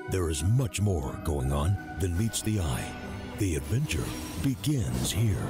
There is much more going on than meets the eye. The adventure begins here.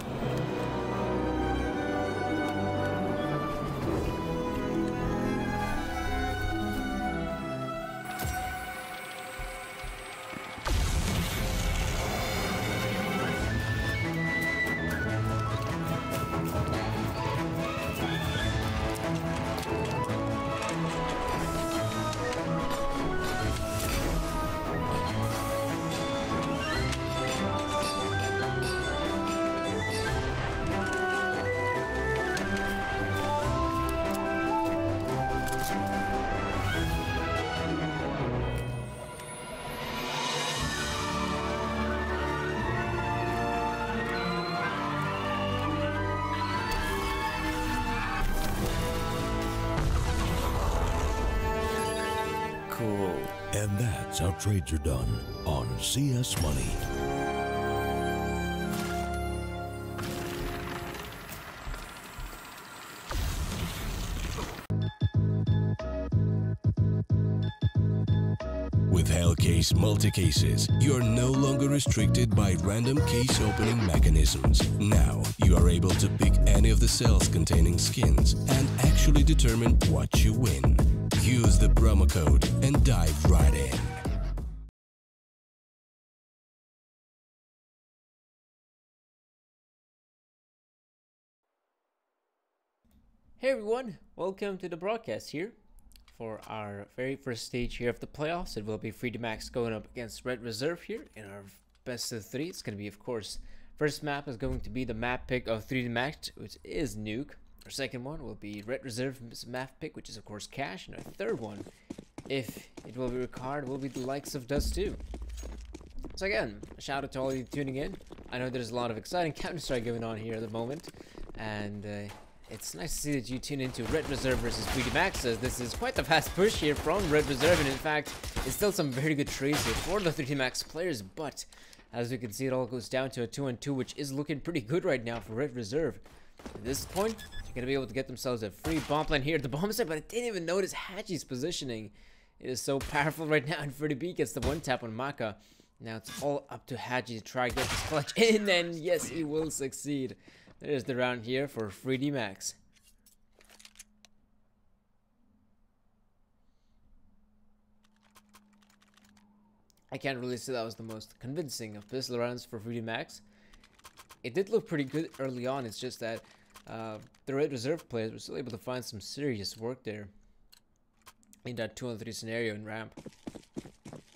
Cool. And that's how trades are done on CS Money. With Hellcase multi-cases, you're no longer restricted by random case opening mechanisms. Now, you are able to pick any of the cells containing skins and actually determine what you win. Use the promo code and dive right in. Hey everyone, welcome to the broadcast here for our very first stage here of the playoffs. It will be 3D Max going up against Red Reserve here in our best of 3. It's going to be, of course, first map is going to be the map pick of 3D Max, which is Nuke. Our second one will be Red Reserve's map pick, which is of course Cash, and our third one, if it will be required, will be the likes of Dust 2. So again, a shout out to all of you tuning in. I know there's a lot of exciting Counter-Strike going on here at the moment, and it's nice to see that you tune into Red Reserve versus 3D Max, as this is quite the fast push here from Red Reserve, and in fact, it's still some very good trades here for the 3D Max players, but as we can see, it all goes down to a 2-on-2, which is looking pretty good right now for Red Reserve. At this point, they're going to be able to get themselves a free bomb plan here at the bomb site, but I didn't even notice Hachi's positioning. It is so powerful right now, and 3D gets the one tap on Maka. Now it's all up to Hachi to try to get this clutch in, and yes, he will succeed. There's the round here for 3D Max. I can't really say that was the most convincing of pistol rounds for 3D Max. It did look pretty good early on, it's just that the Red Reserve players were still able to find some serious work there in that 2-on-3 scenario in ramp.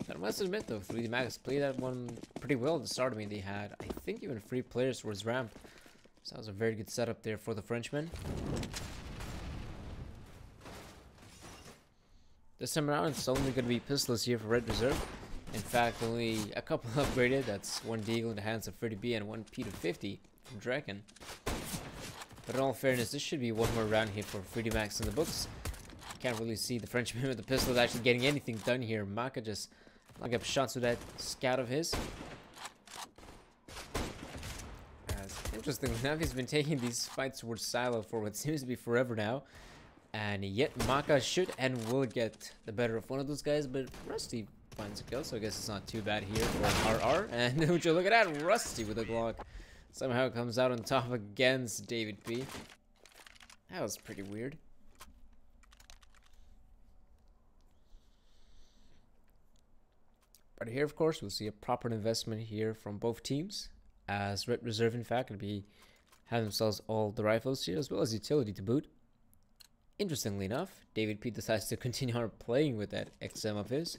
But I must admit though, 3D Max played that one pretty well at the start. I mean, they had, I think, even 3 players towards ramp. So that was a very good setup there for the Frenchman. This time around, it's only going to be pistols here for Red Reserve. In fact, only a couple upgraded. That's one Deagle in the hands of 30B and one P250 from Draken. But in all fairness, this should be one more round here for 3D Max in the books. Can't really see the Frenchman with the pistol actually getting anything done here. Maka just lock up shots with that scout of his. Interestingly enough, he's been taking these fights towards Silo for what seems to be forever now. And yet Maka should and will get the better of one of those guys, but Rusty finds a kill, so I guess it's not too bad here for RR. And would you look at that, Rusty with a Glock somehow comes out on top against David P. That was pretty weird. But here, of course, we'll see a proper investment here from both teams, as Red Reserve, in fact, will be have themselves all the rifles here, as well as utility to boot. Interestingly enough, David P decides to continue on playing with that XM of his.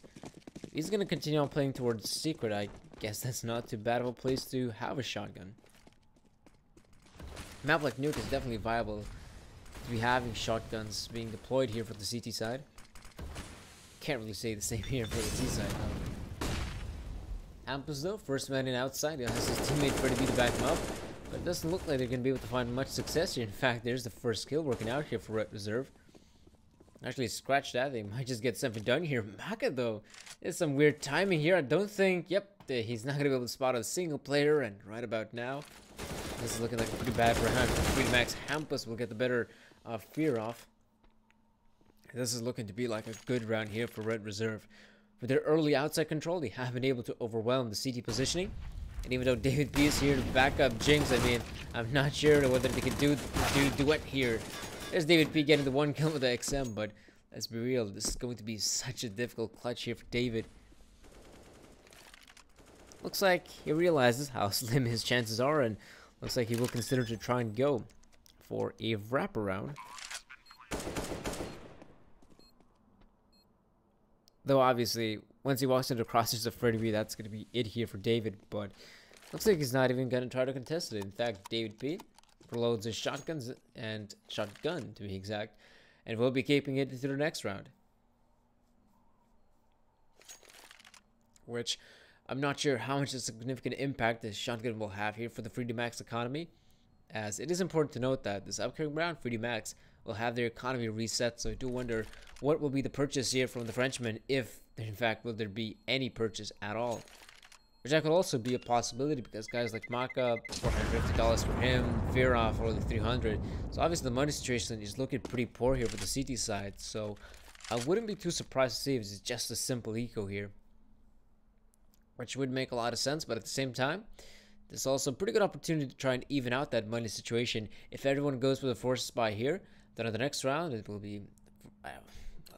He's going to continue on playing towards Secret. I guess that's not too bad of a place to have a shotgun. A map like Nuke is definitely viable to be having shotguns being deployed here for the CT side. Can't really say the same here for the C side. Ampus though, first man in outside, he has his teammate 30B to back him up. But it doesn't look like they're going to be able to find much success here. In fact, there's the first kill working out here for Red Reserve. Actually, scratch that. They might just get something done here. Maka, though, there's some weird timing here. I don't think, yep, he's not going to be able to spot a single player. And right about now, this is looking like a pretty bad round. 3D Max Hampus will get the better Fear off. This is looking to be like a good round here for Red Reserve. with their early outside control, they have been able to overwhelm the CT positioning. And even though David.Bet is here to back up Jinx, I mean, I'm not sure whether they can do duet here. There's David.Bet getting the 1 kill with the XM, but let's be real, this is going to be such a difficult clutch here for David. Looks like he realizes how slim his chances are, and looks like he will consider to try and go for a wraparound. Though obviously, once he walks into the crosshairs of Freddy, that's going to be it here for David. But looks like he's not even going to try to contest it. In fact, David.Bet reloads his shotguns and shotgun to be exact, and will be keeping it into the next round. Which I'm not sure how much a significant impact this shotgun will have here for the Freedom Max economy, as it is important to note that this upcoming round, Freedom Max will have their economy reset. So I do wonder what will be the purchase here from the Frenchman, if in fact will there be any purchase at all. Which that could also be a possibility, because guys like Maka, $450 for him, Virov only $300. So obviously the money situation is looking pretty poor here for the CT side. So I wouldn't be too surprised to see if it's just a simple eco here, which would make a lot of sense. But at the same time, there's also a pretty good opportunity to try and even out that money situation. If everyone goes for the forces buy here, then in the next round it will be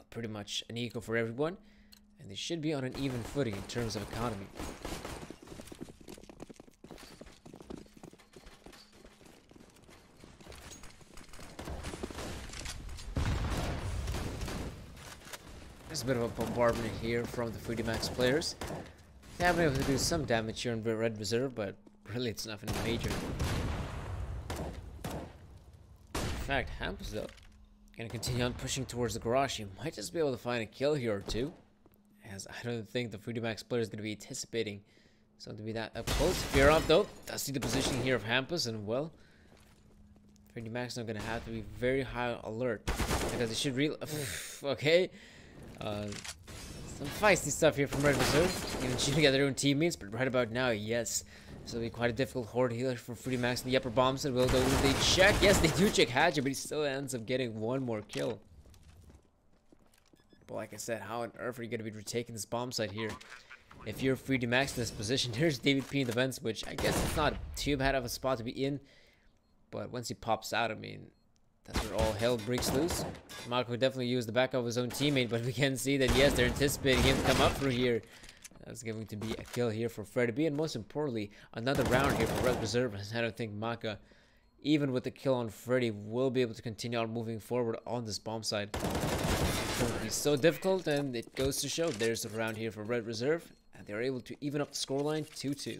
pretty much an eco for everyone, and they should be on an even footing in terms of economy. There's a bit of a bombardment here from the Freedom Max players. They have been able to do some damage here in Red Reserve, but really it's nothing major. In fact, Hampus though, gonna continue on pushing towards the garage. He might just be able to find a kill here or two, as I don't think the Freedom Max player is gonna be anticipating something to be that up close. Virov though does see the positioning here of Hampus, and well, Freedom Max are gonna have to be very high alert, because it should really okay. Some feisty stuff here from Red Reserve, even shooting at their own teammates, but right about now, yes, this will be quite a difficult horde healer for Freedom Max. The upper bombs and will go, they check, yes, they do check Hatcher, but he still ends up getting one more kill. But like I said, how on earth are you going to be retaking this bomb site here? If you're Freedom Max in this position, there's David.Bet in the vents, which I guess it's not too bad of a spot to be in, but once he pops out, I mean, that's where all hell breaks loose. Marco would definitely use the back of his own teammate, but we can see that, yes, they're anticipating him to come up through here. That's going to be a kill here for Freddy.Bet, and most importantly, another round here for Red Reserve. I don't think Maka, even with the kill on Freddy, will be able to continue on moving forward on this bomb side. It's going to be so difficult, and it goes to show there's a round here for Red Reserve, and they're able to even up the scoreline 2-2.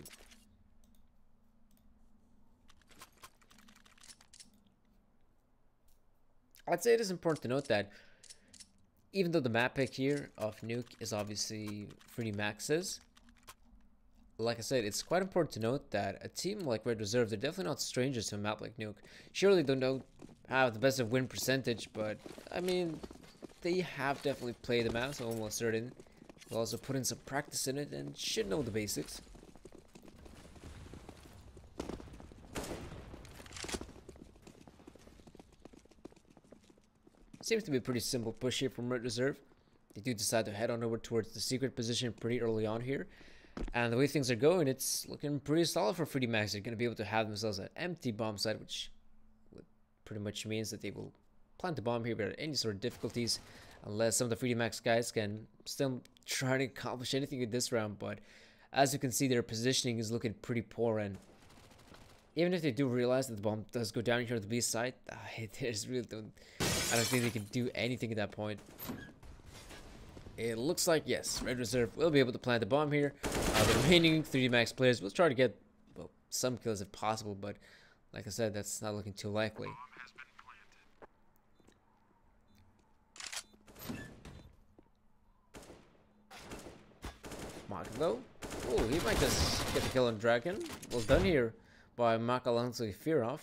I'd say it is important to note that even though the map pick here of Nuke is obviously Freedom Max's, like I said, it's quite important to note that a team like Red Reserve, they're definitely not strangers to a map like Nuke. Surely they don't have the best of win percentage, but I mean, they have definitely played the map, so I'm almost certain they'll also put in some practice in it and should know the basics. Seems to be a pretty simple push here from Red Reserve. They do decide to head on over towards the secret position pretty early on here. And the way things are going, it's looking pretty solid for Freedom Max. They're going to be able to have themselves an empty bomb site, which pretty much means that they will plant the bomb here without any sort of difficulties, unless some of the Freedom Max guys can still try to accomplish anything in this round. But as you can see, their positioning is looking pretty poor, and even if they do realize that the bomb does go down here to the B site, there's really I don't think they can do anything at that point. It looks like, yes, Red Reserve will be able to plant the bomb here. The remaining 3D Max players will try to get, well, some kills if possible, but like I said, that's not looking too likely. Maka though, oh, he might just get the kill on Dragon. Well done here by Maka alongside Virov.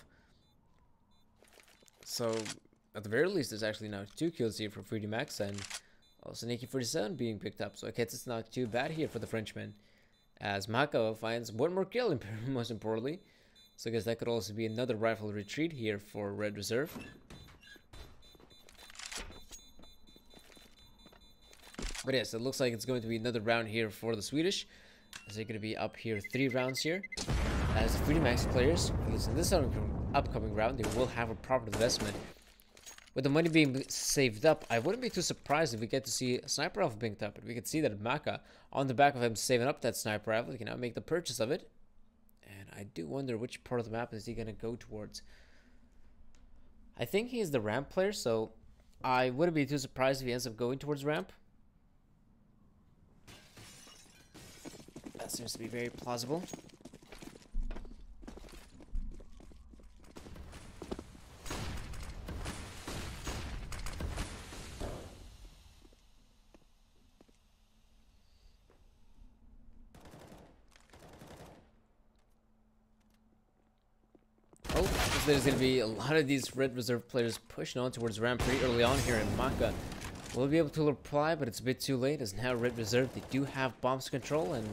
So at the very least, there's actually now 2 kills here for Freedom Max, and also an AK-47 being picked up. So I guess it's not too bad here for the Frenchman, as Maka finds 1 more kill, most importantly. So I guess that could also be another rifle retreat here for Red Reserve. But yes, it looks like it's going to be another round here for the Swedish, as they're going to be up here 3 rounds here. As the Freedemax players, at least in this upcoming round, they will have a proper investment. With the money being saved up, I wouldn't be too surprised if we get to see a sniper rifle being up. But we can see that Maka, on the back of him saving up that sniper rifle, he can now make the purchase of it. And I do wonder which part of the map is he going to go towards. I think he is the ramp player, so I wouldn't be too surprised if he ends up going towards ramp. That seems to be very plausible. There's going to be a lot of these red reserve players pushing on towards ramp pretty early on here, and Maka will be able to reply, but it's a bit too late, as now red reserve, they do have bombs control. And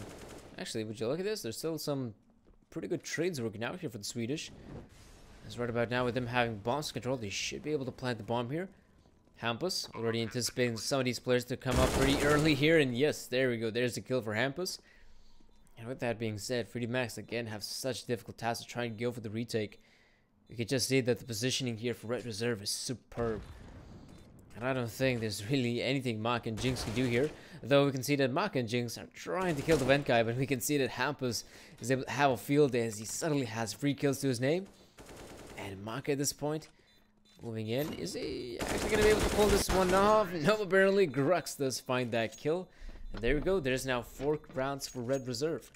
actually, would you look at this, there's still some pretty good trades working out here for the Swedish, as right about now with them having bombs control, they should be able to plant the bomb here. Hampus already anticipating some of these players to come up pretty early here, and yes, there we go, there's the kill for Hampus. And with that being said, Freedemax again have such a difficult task to try and go for the retake. You can just see that the positioning here for Red Reserve is superb. And I don't think there's really anything Maka and Jinx can do here. Though we can see that Maka and Jinx are trying to kill the vent guy, but we can see that Hampus is able to have a field day as he suddenly has 3 kills to his name. And Maka at this point, moving in, is he actually going to be able to pull this one off? No, apparently Grux does find that kill. And there we go, there's now 4 rounds for Red Reserve.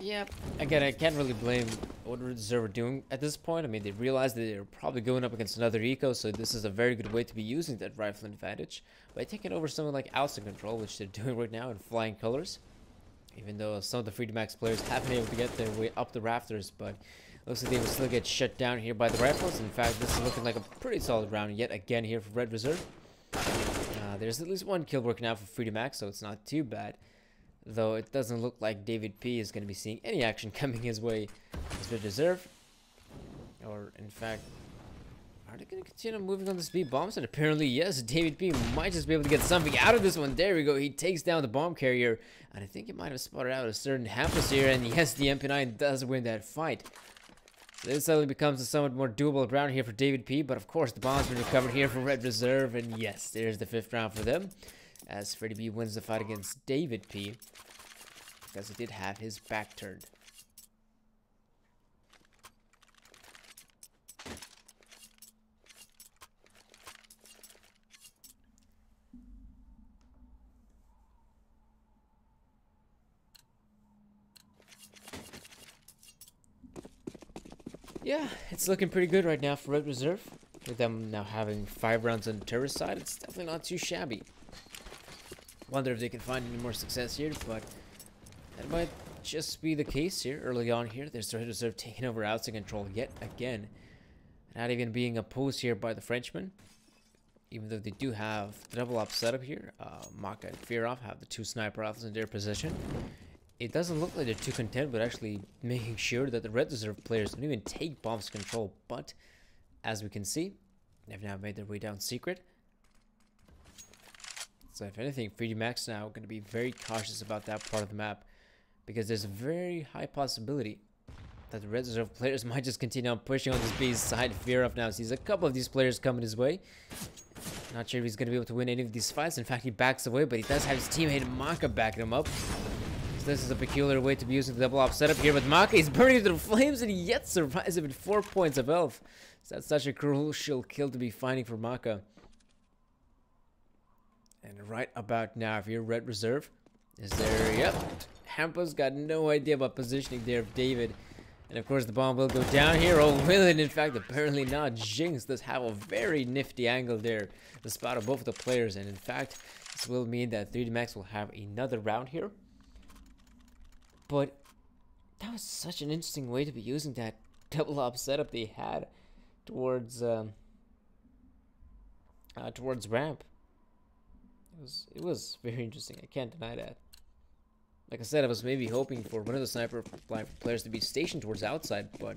Yeah, again, I can't really blame what Reserve are doing at this point. I mean, they realize that they're probably going up against another eco, so this is a very good way to be using that rifle advantage by taking over something like outside control, which they're doing right now in flying colors. Even though some of the Freedemax players have been able to get their way up the rafters, but looks like they will still get shut down here by the rifles. In fact, this is looking like a pretty solid round yet again here for Red Reserve. There's at least 1 kill working out for Freedemax, so it's not too bad. Though it doesn't look like David P is going to be seeing any action coming his way as Red Reserve. Or, in fact, are they going to continue moving on the speed bombs? And apparently, yes, David P might just be able to get something out of this one. There we go. He takes down the bomb carrier. And I think he might have spotted out a certain Hampus here. And yes, the MP9 does win that fight. So this suddenly becomes a somewhat more doable round here for David P. But, of course, the bomb's been recovered here for Red Reserve. And yes, there's the 5th round for them, as Freddy B wins the fight against David P, because he did have his back turned. Yeah, it's looking pretty good right now for Red Reserve. With them now having 5 rounds on the terrorist side, it's definitely not too shabby. Wonder if they can find any more success here, but that might just be the case here. Early on here, there's the Red Reserve taking over outside control yet again. Not even being opposed here by the Frenchmen. Even though they do have the double up setup here. Maka and Firov have the 2 sniper rifles in their position. It doesn't look like they're too content with actually making sure that the Red Reserve players don't even take bombs control, but as we can see, they've now made their way down secret. So if anything, Freedemax now going to be very cautious about that part of the map, because there's a very high possibility that the Red Reserve players might just continue on pushing on this B's side. Firov now sees a couple of these players coming his way. Not sure if he's going to be able to win any of these fights. In fact, he backs away, but he does have his teammate Maka backing him up. So this is a peculiar way to be using the double op setup here, but Maka is burning through the flames and he yet survives it with 4 points of health. So that's such a crucial kill to be finding for Maka. And right about now, if you're Red Reserve, is there, yep, Hampus got no idea about positioning there of David. And of course the bomb will go down here. Oh, will it? In fact, apparently not. Jinx does have a very nifty angle there to spot of both of the players. And in fact, this will mean that 3D Max will have another round here. But that was such an interesting way to be using that double op setup they had towards ramp. It was very interesting. I can't deny that. Like I said, I was maybe hoping for one of the sniper players to be stationed towards outside, but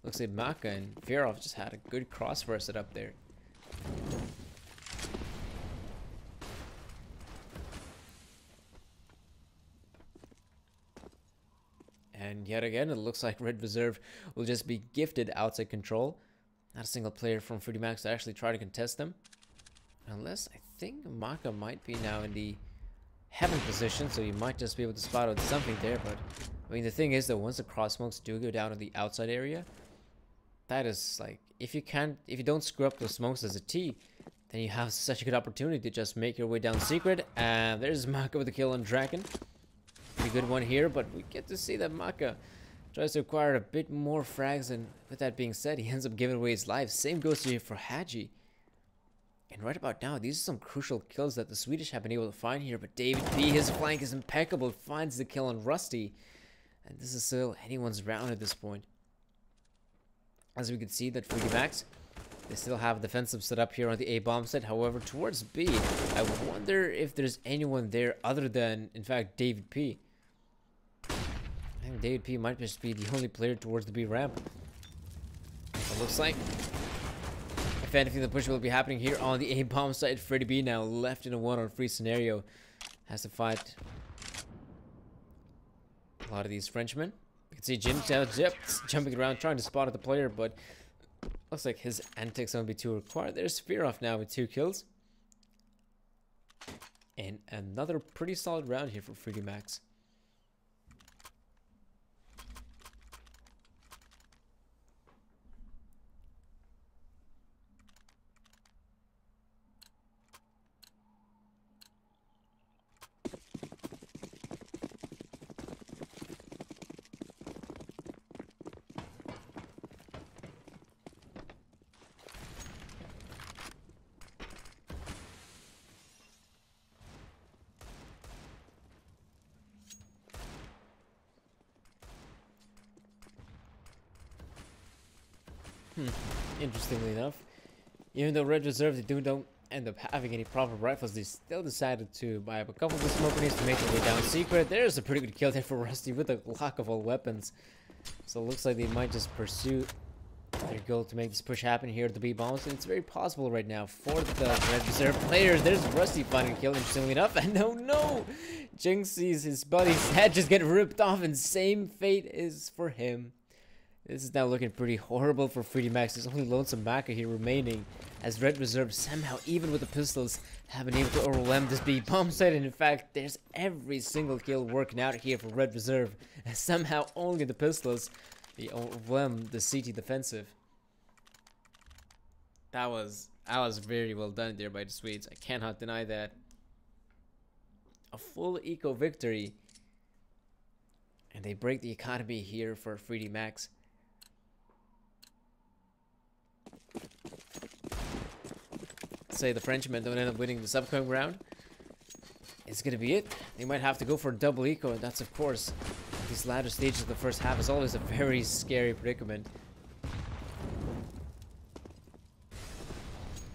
looks like Maka and Verov just had a good crossfire set up there. And yet again, it looks like Red Reserve will just be gifted outside control. Not a single player from 3D Max to actually try to contest them. Unless, I think Maka might be now in the heaven position, so you might just be able to spot out something there. But, I mean, the thing is that once the cross smokes do go down on the outside area, that is, like, if you don't screw up those smokes as a T, then you have such a good opportunity to just make your way down secret. And there's Maka with a kill on Draken. Pretty good one here, but we get to see that Maka tries to acquire a bit more frags, and with that being said, he ends up giving away his life. Same goes here for Haji. And right about now, these are some crucial kills that the Swedish have been able to find here, but David B, his flank is impeccable, finds the kill on Rusty. And this is still anyone's round at this point. As we can see that 3D Max, they still have a defensive setup here on the A bomb set. However, towards B, I wonder if there's anyone there other than, in fact, David P. I think David P might just be the only player towards the B ramp. It looks like. If anything, the push will be happening here on the A bomb side. Freddy B now left in a 1-on-3 scenario. Has to fight a lot of these Frenchmen. You can see Jim jumping around trying to spot at the player, but looks like his antics won't be too required. There's Fearoff now with 2 kills. And another pretty solid round here for 3D Max. Interestingly enough, even though Red Reserve they don't end up having any proper rifles, they still decided to buy up a couple of the smoke grenades to make their way down secret. There's a pretty good kill there for Rusty with a lack of all weapons. So it looks like they might just pursue their goal to make this push happen here at the B bombs. And it's very possible right now for the Red Reserve players. There's Rusty finding a kill, interestingly enough. And no! Jinx sees his buddy's head just get ripped off, and same fate is for him. This is now looking pretty horrible for 3D Max. There's only Lonesome Maka here remaining, as Red Reserve somehow, even with the pistols, have been able to overwhelm this B bomb site. And in fact, there's every single kill working out here for Red Reserve, as somehow only the pistols they overwhelm the CT defensive. That was very well done there by the Swedes. I cannot deny that. A full eco victory, and they break the economy here for 3D Max. Say the Frenchmen don't end up winning this upcoming round, it's gonna be it. They might have to go for a double eco, and that's, of course, these latter stages of the first half is always a very scary predicament.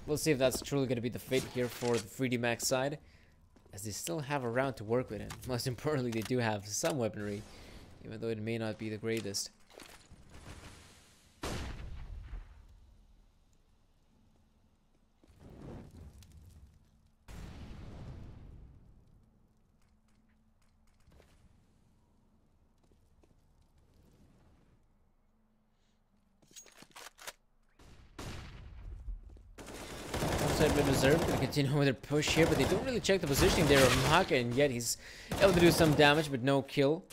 We'll see if that's truly gonna be the fate here for the 3D Max side, as they still have a round to work with, and most importantly, they do have some weaponry, even though it may not be the greatest. Red Reserve going to continue with their push here, but they don't really check the positioning there of Maka, and yet he's able to do some damage, but no kill.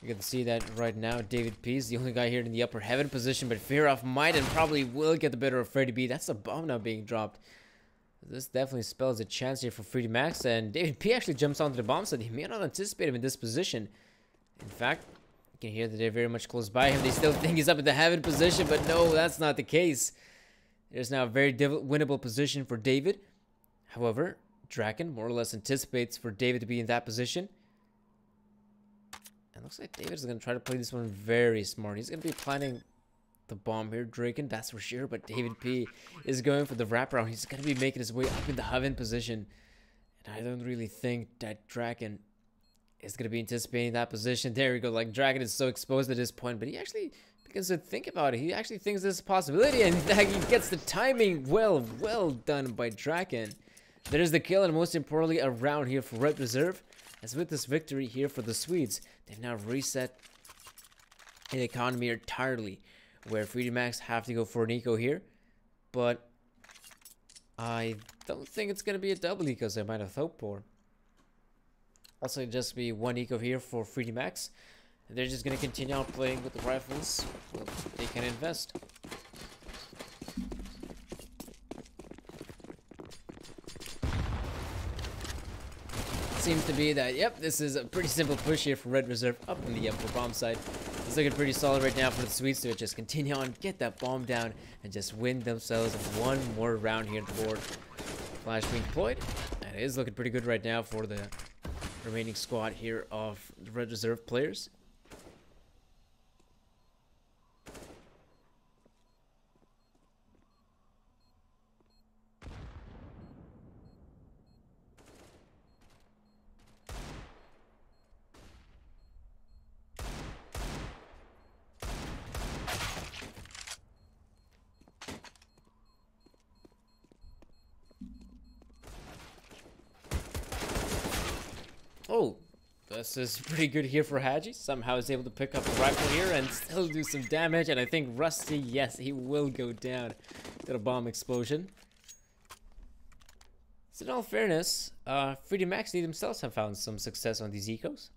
You can see that right now. David P is the only guy here in the upper heaven position, but Fearoff might and probably will get the better of Freddy B. That's a bomb now being dropped. This definitely spells a chance here for 3D Max, and David P actually jumps onto the bomb, so he may not anticipate him in this position. In fact, can hear that they're very much close by him. They still think he's up in the heaven position, but no, that's not the case. There's now a very winnable position for David. However, Draken more or less anticipates for David to be in that position. And looks like David is going to try to play this one very smart. He's going to be planning the bomb here, Draken, that's for sure. But David P is going for the wraparound. He's going to be making his way up in the heaven position. And I don't really think that Draken is going to be anticipating that position. There we go. Like, Draken is so exposed at this point, but he actually begins to think about it. He actually thinks there's a possibility, and he gets the timing well done by Draken. There's the kill, and most importantly, a round here for Red Reserve. As with this victory here for the Swedes, they've now reset the economy entirely, where FreeDMax have to go for an eco here. But I don't think it's going to be a double eco as I might have hoped for. Also, just be one eco here for FreeDMax. And they're just going to continue on playing with the rifles. Well, they can invest. Seems to be that, yep, this is a pretty simple push here for Red Reserve up in the upper bomb side. It's looking pretty solid right now for the Swedes to just continue on, get that bomb down, and just win themselves one more round here at the board. Flash being deployed, and it is looking pretty good right now for the remaining squad here of the Red Reserve players. Oh, this is pretty good here for Haji. Somehow is able to pick up a rifle here and still do some damage. And I think Rusty, yes, he will go down to the bomb explosion. So in all fairness, FreeDMax themselves have found some success on these ecos.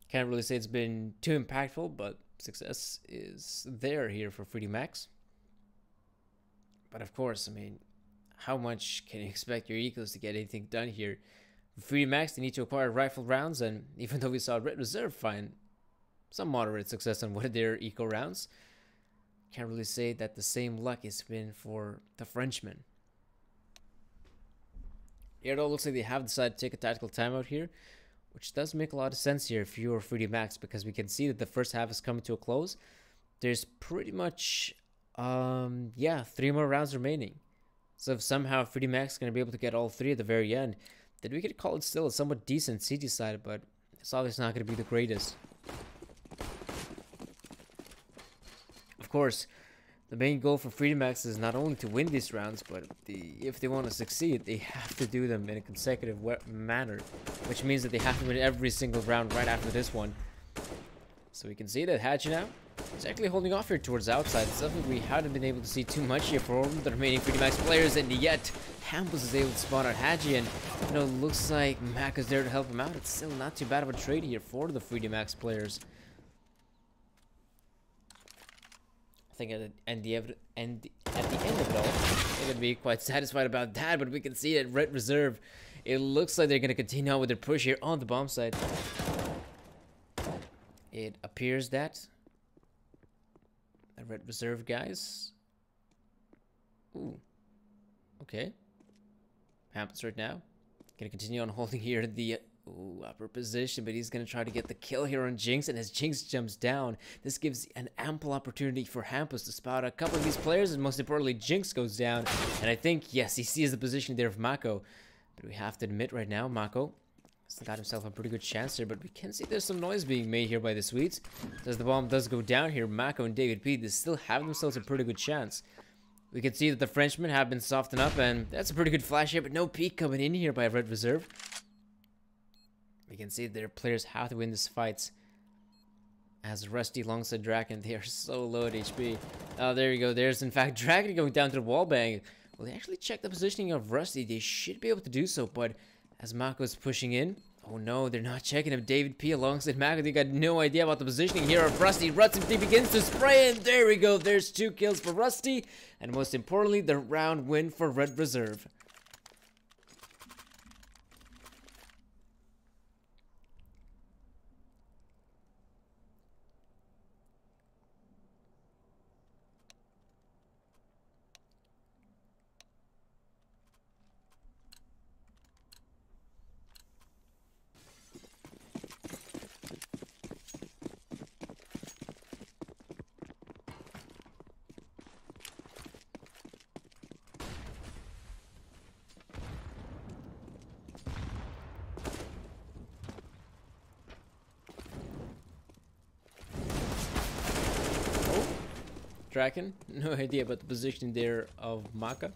Can't really say it's been too impactful, but success is there here for FreeDMax. But of course, I mean, how much can you expect your ecos to get anything done here? For FreeDMax, they need to acquire rifle rounds, and even though we saw Red Reserve find some moderate success on one of their eco rounds, can't really say that the same luck has been for the Frenchmen. It all looks like they have decided to take a tactical timeout here, which does make a lot of sense here if you're FreeDMax, because we can see that the first half is coming to a close. There's pretty much, 3 more rounds remaining. So if somehow FreeDMax is going to be able to get all 3 at the very end, then we could call it still a somewhat decent CT side, but it's obviously not going to be the greatest. Of course, the main goal for FreeDMax is not only to win these rounds, but if they want to succeed, they have to do them in a consecutive manner, which means that they have to win every single round right after this one. So we can see that Hachi now is actually holding off here towards the outside. Something we haven't been able to see too much here from the remaining FreeDMax players, and yet Hampus is able to spawn out Haji, and looks like Mac is there to help him out. It's still not too bad of a trade here for the FreeDMax players. I think at the end of it all, they're going to be quite satisfied about that, but we can see at Red Reserve, it looks like they're going to continue on with their push here on the bomb side. It appears that the Red Reserve guys... Ooh. Okay. Hampus right now. Gonna continue on holding here in the upper position, but he's gonna try to get the kill here on Jinx, and as Jinx jumps down, this gives an ample opportunity for Hampus to spot a couple of these players, and most importantly, Jinx goes down, and I think, yes, he sees the position there of Mako, but we have to admit right now, Mako still got himself a pretty good chance there, but we can see there's some noise being made here by the Swedes. As the bomb does go down here, Mako and David P, they still have themselves a pretty good chance. We can see that the Frenchmen have been softened up, and that's a pretty good flash here, but no peek coming in here by Red Reserve. We can see that their players have to win this fight. As Rusty alongside Draken, they are so low at HP. Oh, there you go. There's, in fact, Draken going down to the wall bang. Well, they actually checked the positioning of Rusty. They should be able to do so, but as Mako is pushing in, oh no, they're not checking him. David P alongside Mako, they got no idea about the positioning here of Rusty. Rusty begins to spray, and there we go. There's 2 kills for Rusty, and most importantly, the round win for Red Reserve. Draken. No idea about the positioning there of Maka.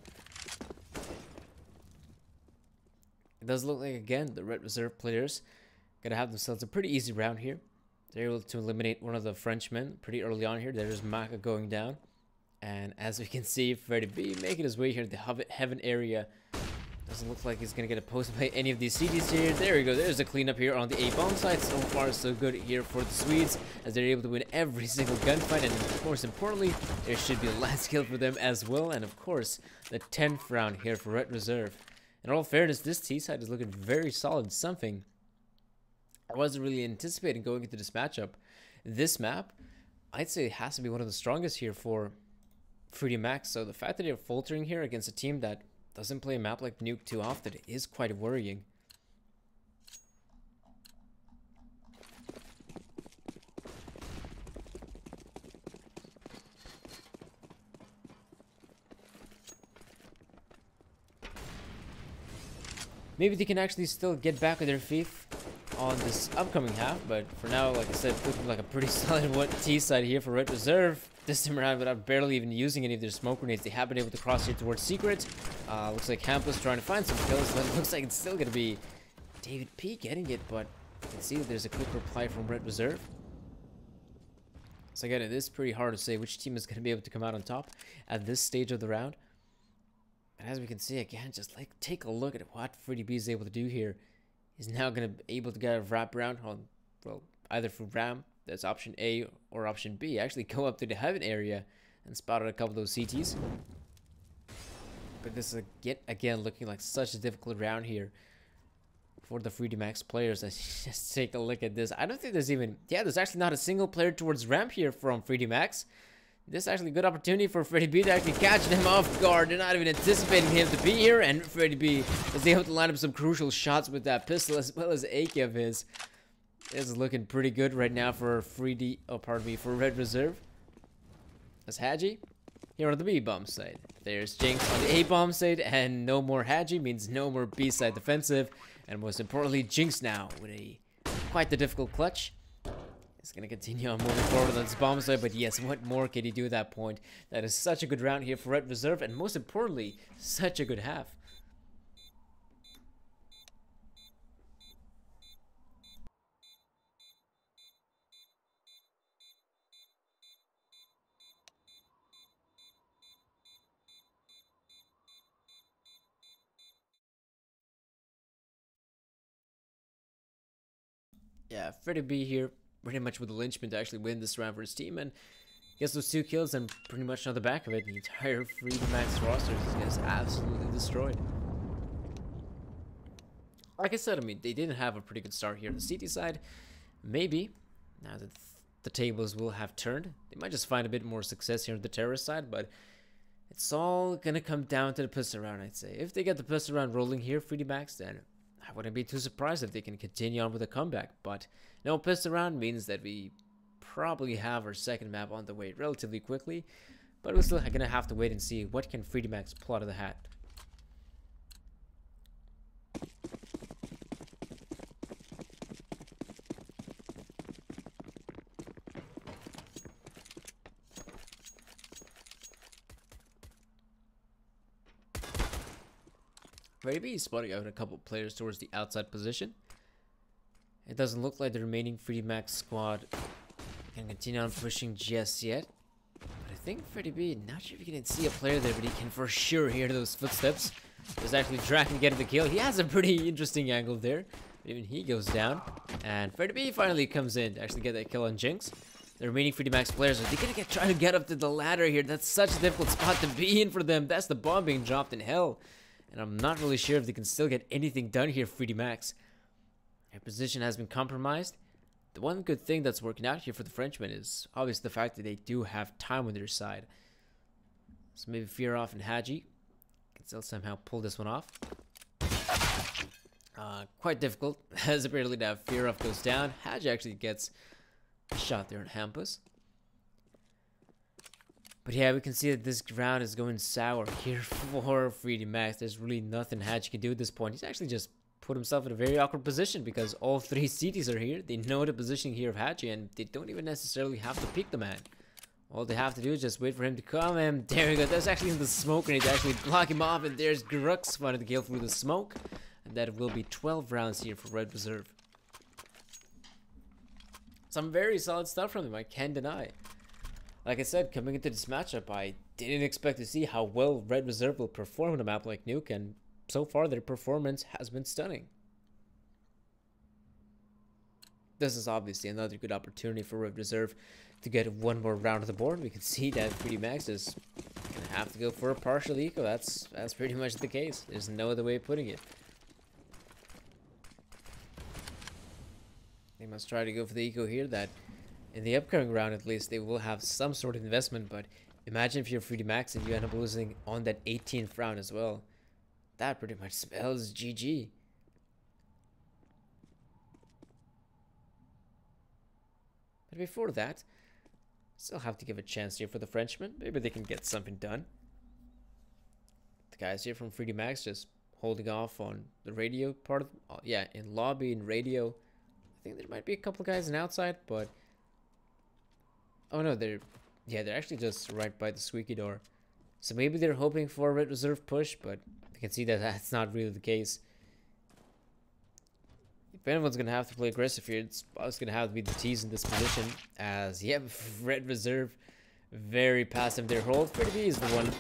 It does look like, again, the Red Reserve players gonna have themselves a pretty easy round here. They're able to eliminate one of the Frenchmen pretty early on here. There's Maka going down. And as we can see, Freddy.Bet making his way here to the heaven area. Doesn't look like he's going to get opposed by any of these CDs here. There we go. There's a cleanup here on the A-bomb side. So far, so good here for the Swedes, as they're able to win every single gunfight. And of course, importantly, there should be a last kill for them as well. And of course, the 10th round here for Red Reserve. In all fairness, this T side is looking very solid. Something I wasn't really anticipating going into this matchup. This map, I'd say it has to be one of the strongest here for 3D Max. So the fact that they're faltering here against a team that doesn't play a map like Nuke too often is quite worrying. Maybe they can actually still get back on their feet on this upcoming half, but for now, like I said, looking like a pretty solid one T side here for Red Reserve. This time around, without barely even using any of their smoke grenades, they have been able to cross here towards Secret. Looks like Hampus trying to find some kills, but it looks like it's still going to be David P getting it, but you can see that there's a quick reply from Red Reserve. So again, it is pretty hard to say which team is going to be able to come out on top at this stage of the round. And as we can see, again, just like take a look at what Freddy.Bet is able to do here. He's now going to be able to get a wrap around on, well, either through Ram, that's option A, or option B. Actually go up to the heaven area and spot out a couple of those CTs. But this is again looking like such a difficult round here for the 3D Max players. Let's just take a look at this. I don't think there's even, there's actually not a single player towards ramp here from 3D Max. This is actually a good opportunity for Freddy.Bet to actually catch them off guard. They're not even anticipating him to be here, and Freddy.Bet is able to line up some crucial shots with that pistol as well as AK of his. This is looking pretty good right now for for Red Reserve. That's Haji here on the B-bomb side. There's Jinx on the A-bomb side, and no more Haji means no more B-side defensive. And most importantly, Jinx now with quite the difficult clutch. He's going to continue on moving forward on this bomb side, but yes, what more can he do at that point? That is such a good round here for Red Reserve, and most importantly, such a good half. Yeah, Freddy.Bet here, pretty much with the linchpin to actually win this round for his team, and gets those 2 kills, and pretty much on the back of it, the entire 3D Max roster is absolutely destroyed. Like I said, I mean, they didn't have a pretty good start here on the CT side. Maybe, now that the tables will have turned, they might just find a bit more success here on the terrorist side, but it's all gonna come down to the pistol round, I'd say. If they get the pistol round rolling here, 3D Max, then I wouldn't be too surprised if they can continue on with a comeback. But no pistol round means that we probably have our second map on the way relatively quickly, but we're still gonna have to wait and see what can 3D Max pull out of the hat. Freddy.Bet is spotting out a couple players towards the outside position. It doesn't look like the remaining 3D Max squad can continue on pushing just yet. But I think Freddy.Bet, not sure if you can see a player there, but he can for sure hear those footsteps. There's actually Draken getting the kill. He has a pretty interesting angle there. Even he goes down. And Freddy.Bet finally comes in to actually get that kill on Jinx. The remaining 3D Max players, are they gonna try to get up to the ladder here? That's such a difficult spot to be in for them. That's the bomb being dropped in hell. And I'm not really sure if they can still get anything done here for 3D Max. Their position has been compromised. The one good thing that's working out here for the Frenchmen is obviously the fact that they do have time on their side. So maybe Fearoff and Haji can still somehow pull this one off. Quite difficult, as apparently that Fearoff goes down. Haji actually gets a shot there on Hampus. But yeah, we can see that this round is going sour here for 3D Max. There's really nothing Haji can do at this point. He's actually just put himself in a very awkward position because all 3 CTs are here. They know the positioning here of Haji, and they don't even necessarily have to pick the man. All they have to do is just wait for him to come, and there we go. That's actually in the smoke, and he's actually block him off, and there's Grux finding the kill through the smoke. And that will be 12 rounds here for Red Reserve. Some very solid stuff from them, I can't deny. Like I said, coming into this matchup, I didn't expect to see how well Red Reserve will perform on a map like Nuke, and so far their performance has been stunning. This is obviously another good opportunity for Red Reserve to get one more round of the board. We can see that 3D is gonna have to go for a partial eco. That's pretty much the case. There's no other way of putting it. They must try to go for the eco here. That in the upcoming round at least they will have some sort of investment. But imagine if you're 3D and you end up losing on that 18th round as well. That pretty much spells GG. But before that, still have to give a chance here for the Frenchman. Maybe they can get something done. The guys here from 3D just holding off on the radio part of, yeah, in lobby and radio. I think there might be a couple of guys on outside, but oh no, they're actually just right by the squeaky door. So maybe they're hoping for a Red Reserve push, but you can see that that's not really the case. If anyone's going to have to play aggressive here, it's going to have to be the T's in this position. As, yep, Red Reserve, very passive their hold. Freddy B is the one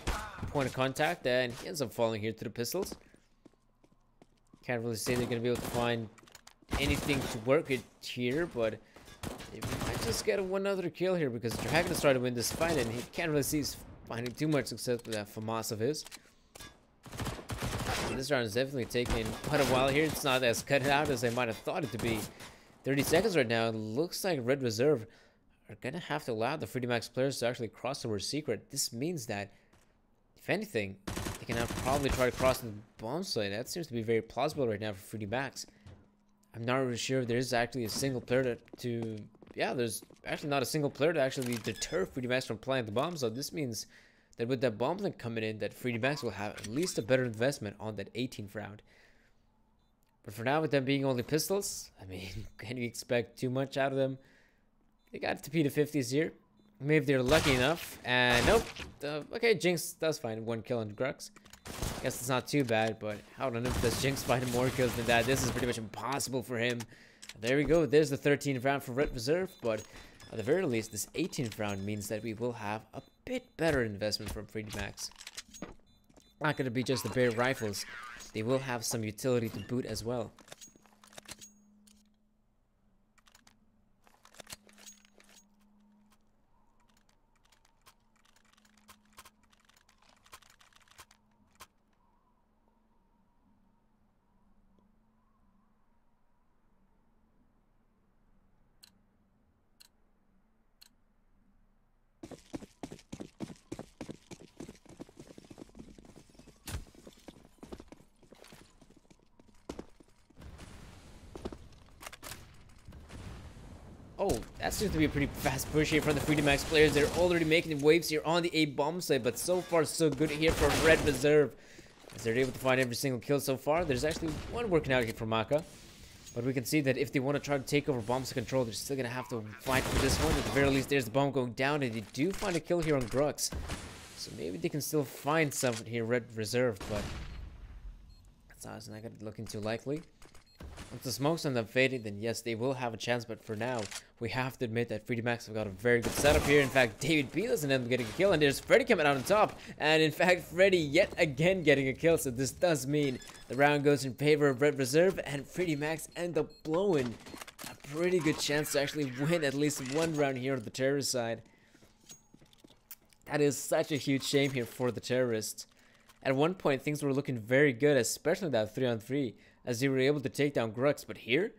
point of contact, and he ends up falling here to the pistols. Can't really say they're going to be able to find anything to work with here, but they might just get one other kill here because Dragon is trying to win this fight, and he can't really see he's finding too much success with that FAMAS of his. This round is definitely taking quite a while here. It's not as cut out as I might have thought it to be. 30 seconds right now. It looks like Red Reserve are going to have to allow the 3D players to actually cross towards Secret. This means that, if anything, they can now probably try to cross the bomb site. That seems to be very plausible right now for 3D. I'm not really sure if there's actually a single player yeah, there's actually not a single player to actually deter 3D from playing the bomb. So this means that with that bomb link coming in, that 3D will have at least a better investment on that 18th round. But for now, with them being only pistols, I mean, can you expect too much out of them? They got to P50s here. Maybe they're lucky enough. And nope. Okay, Jinx does find one kill on Grux. Guess it's not too bad, but I don't know if does Jinx find more kills than that. This is pretty much impossible for him. There we go. There's the 13th round for Red Reserve, but at the very least, this 18th round means that we will have a bit better investment from 3D. Not going to be just the bare rifles. They will have some utility to boot as well. Oh, that seems to be a pretty fast push here from the 3D players. They're already making waves here on the A bomb site, but so far so good here for Red Reserve, as they're able to find every single kill so far. There's actually one working out here for Maka, but we can see that if they want to try to take over bombs control, they're still gonna have to fight for this one. At the very least, there's the bomb going down, and they do find a kill here on Grux, so maybe they can still find something here, Red Reserve, but that's not gonna look too likely. Once the smokes on them fading, then yes, they will have a chance, but for now, we have to admit that 3D have got a very good setup here. In fact, GG.Bet doesn't end up getting a kill, and there's Freddy coming out on top, and in fact, Freddy yet again getting a kill, so this does mean the round goes in favor of Red Reserve, and 3D end up blowing a pretty good chance to actually win at least one round here on the terrorist side. That is such a huge shame here for the terrorists. At one point, things were looking very good, especially that 3-on-3, as they were able to take down Grux. But here,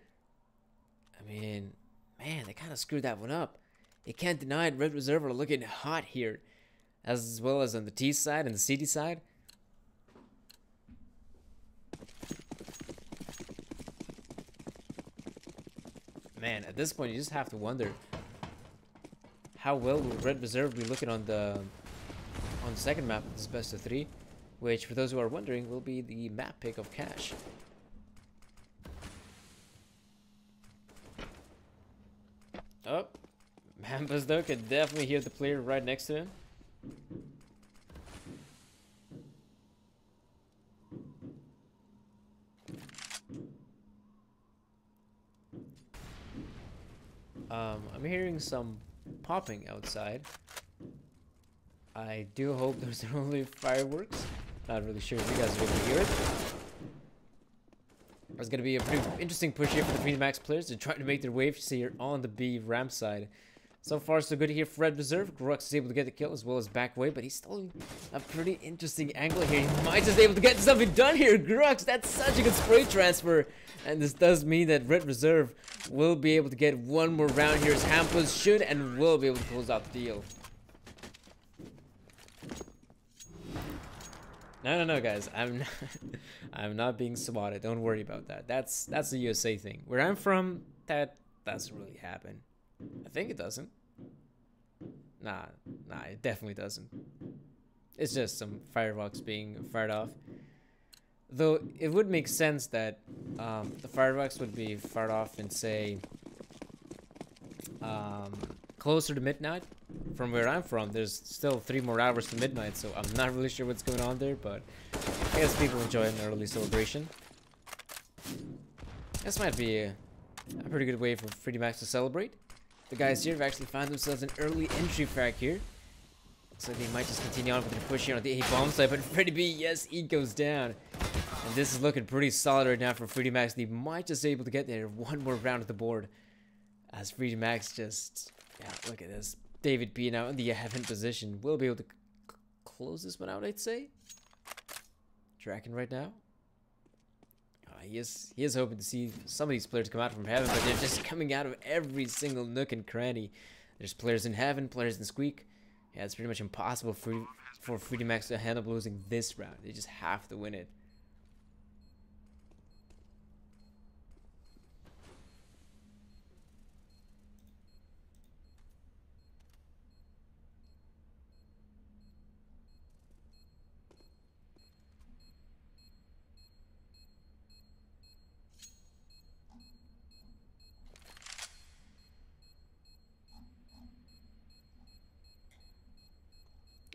I mean, man, they kind of screwed that one up. You can't deny it, Red Reserve are looking hot here, as well as on the T side and the CD side. Man, at this point, you just have to wonder how well will Red Reserve be looking on the second map of this best of 3, which, for those who are wondering, will be the map pick of Cash. Oh, Hampus though could definitely hear the player right next to him. I'm hearing some popping outside. I do hope those are only fireworks. Not really sure if you guys are able to hear it. It's going to be a pretty interesting push here for the Freedom Max players. They're trying to make their way here on the B ramp side. So far, so good here for Red Reserve. Grux is able to get the kill as well as back away, but he's still a pretty interesting angle here. He might just be able to get something done here. Grux, that's such a good spray transfer. And this does mean that Red Reserve will be able to get one more round here as Hampus should and will be able to close out the deal. No, guys. I'm not being swatted. Don't worry about that. That's the USA thing. Where I'm from, that doesn't really happen. I think it doesn't. Nah, it definitely doesn't. It's just some fireworks being fired off. Though it would make sense that the fireworks would be fired off in, say, closer to midnight. From where I'm from, there's still 3 more hours to midnight, so I'm not really sure what's going on there, but I guess people enjoy an early celebration. This might be a pretty good way for Freedom Max to celebrate. The guys here have actually found themselves an early entry frag here. So they might just continue on with their push here on the A bomb side, but Freddy B, yes, he goes down. And this is looking pretty solid right now for Freedom Max. They might just be able to get there one more round of the board. As Freedom Max just, yeah, look at this. David B now in the heaven position will be able to close this one out, I'd say. Draken right now. He is hoping to see some of these players come out from heaven, but they're just coming out of every single nook and cranny. There's players in heaven, players in squeak. Yeah, it's pretty much impossible for Freedom Max to end up losing this round. They just have to win it.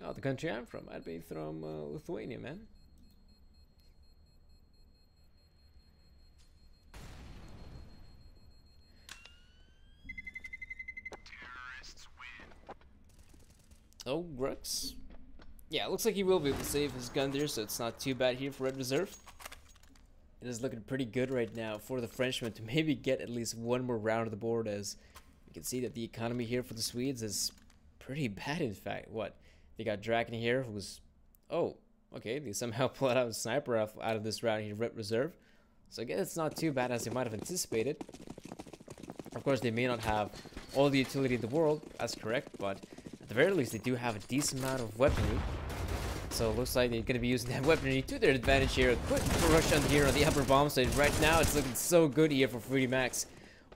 Oh, the country I'm from. I'd be from Lithuania, man. Oh, Grux. Yeah, it looks like he will be able to save his gun there, so it's not too bad here for Red Reserve. It is looking pretty good right now for the Frenchman to maybe get at least one more round of the board, as you can see that the economy here for the Swedes is pretty bad, in fact. What? They got Draken here, who was... Oh, okay. They somehow pulled out a sniper out of this round here, Red Reserve. So I guess it's not too bad as they might have anticipated. Of course, they may not have all the utility in the world. That's correct. But at the very least, they do have a decent amount of weaponry. So it looks like they're going to be using that weaponry to their advantage here. A quick rush on here on the upper bomb side. Right now, it's looking so good here for Freedom Max.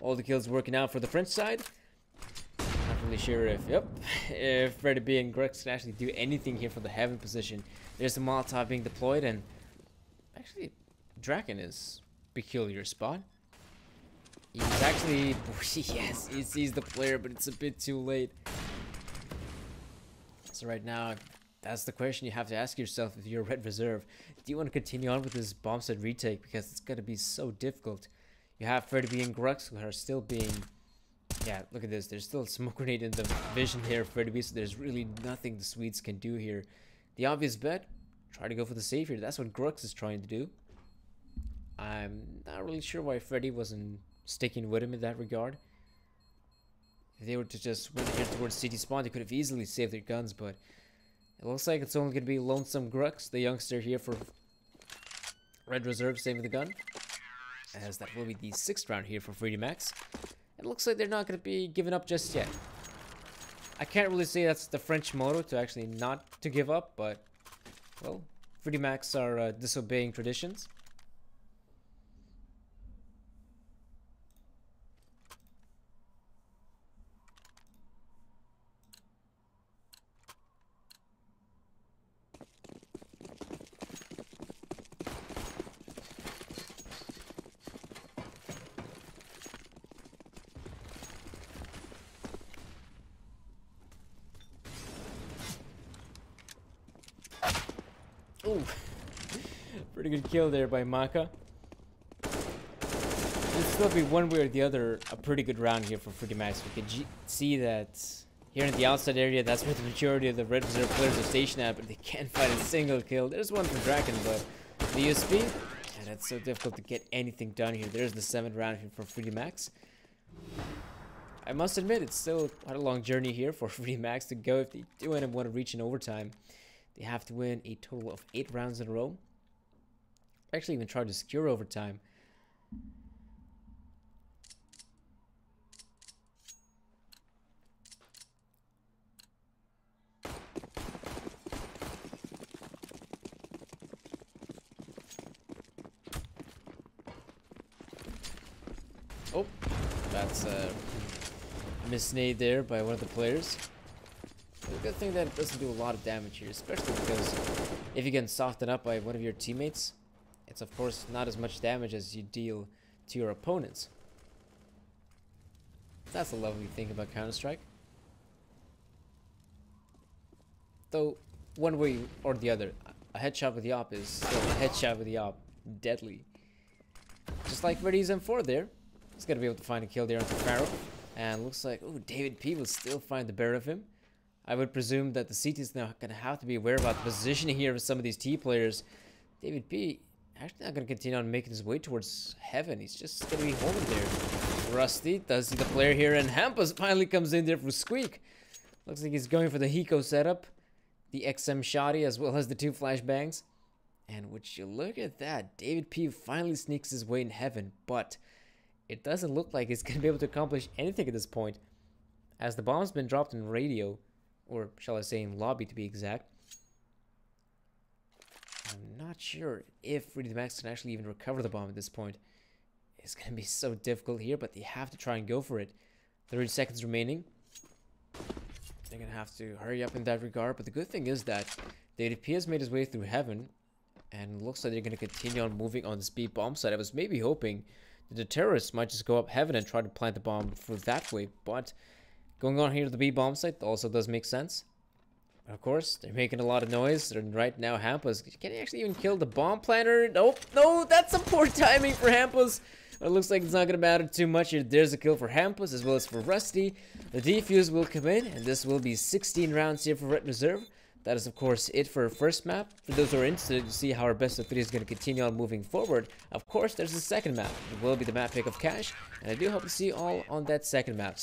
All the kills working out for the French side. Really sure if Freddy B and Grux can actually do anything here for the heaven position. There's the Molotov being deployed, and actually Draken is peculiar spot. He's actually yes, he sees the player, but it's a bit too late. So right now, that's the question you have to ask yourself if you're Red Reserve. Do you want to continue on with this bomb set retake, because it's gonna be so difficult? You have Freddy B and Grux who are still being... Yeah, look at this. There's still a smoke grenade in the vision here for Freddy B, so there's really nothing the Swedes can do here. The obvious bet, try to go for the save here. That's what Grux is trying to do. I'm not really sure why Freddy wasn't sticking with him in that regard. If they were to just win here towards city spawn, they could have easily saved their guns, but it looks like it's only going to be Lonesome Grux, the youngster here for Red Reserve, saving the gun. As that will be the 6th round here for Freedom Max. It looks like they're not going to be giving up just yet. I can't really say that's the French motto, to actually not to give up, but, well, Freedom Max are disobeying traditions. Ooh. Pretty good kill there by Maka. It'll still be one way or the other a pretty good round here for Fruity Max. We can see that here in the outside area, that's where the majority of the Red Reserve players are stationed at, but they can't find a single kill. There's one for Draken, but the USP, and that's so difficult to get anything done here. There's the 7th round here for Fruity Max. I must admit, it's still quite a long journey here for Fruity Max to go. If they do end up want to reach an overtime, they have to win a total of 8 rounds in a row. Actually, even try to secure overtime. Oh, that's a misnade there by one of the players. But the good thing that it doesn't do a lot of damage here, especially because if you get softened up by one of your teammates, it's of course not as much damage as you deal to your opponents. That's a lovely thing about Counter-Strike. Though, one way or the other, a headshot with the op is still a headshot with the op. Deadly. Just like Reddy's M4 there. He's gonna be able to find a kill there onto Pharaoh. And looks like, oh, David P will still find the better of him. I would presume that the CT is now gonna have to be aware about the positioning here of some of these T players. David P actually not gonna continue on making his way towards heaven. He's just gonna be holding there. Rusty does see the player here, and Hampus finally comes in there for Squeak. Looks like he's going for the Hiko setup, the XM Shoddy, as well as the 2 flashbangs. And would you look at that? David P finally sneaks his way in heaven, but it doesn't look like he's gonna be able to accomplish anything at this point, as the bomb's been dropped in radio, or shall I say in lobby to be exact. I'm not sure if Fruity Max can actually even recover the bomb at this point. It's gonna be so difficult here, but they have to try and go for it. 30 seconds remaining. They're gonna have to hurry up in that regard, but the good thing is that David P has made his way through heaven, and looks like they're gonna continue on moving on the speed bomb side. I was maybe hoping that the terrorists might just go up heaven and try to plant the bomb for that way, but going on here to the B bomb site also does make sense. Of course, they're making a lot of noise, and right now Hampus, can he actually even kill the bomb planter? Nope, no, that's some poor timing for Hampus. It looks like it's not going to matter too much here. There's a kill for Hampus as well as for Rusty. The defuse will come in, and this will be 16 rounds here for Red Reserve. That is, of course, it for our first map. For those who are interested to see how our best of 3 is going to continue on moving forward, of course, there's the second map. It will be the map pick of Cash, and I do hope to see you all on that second map.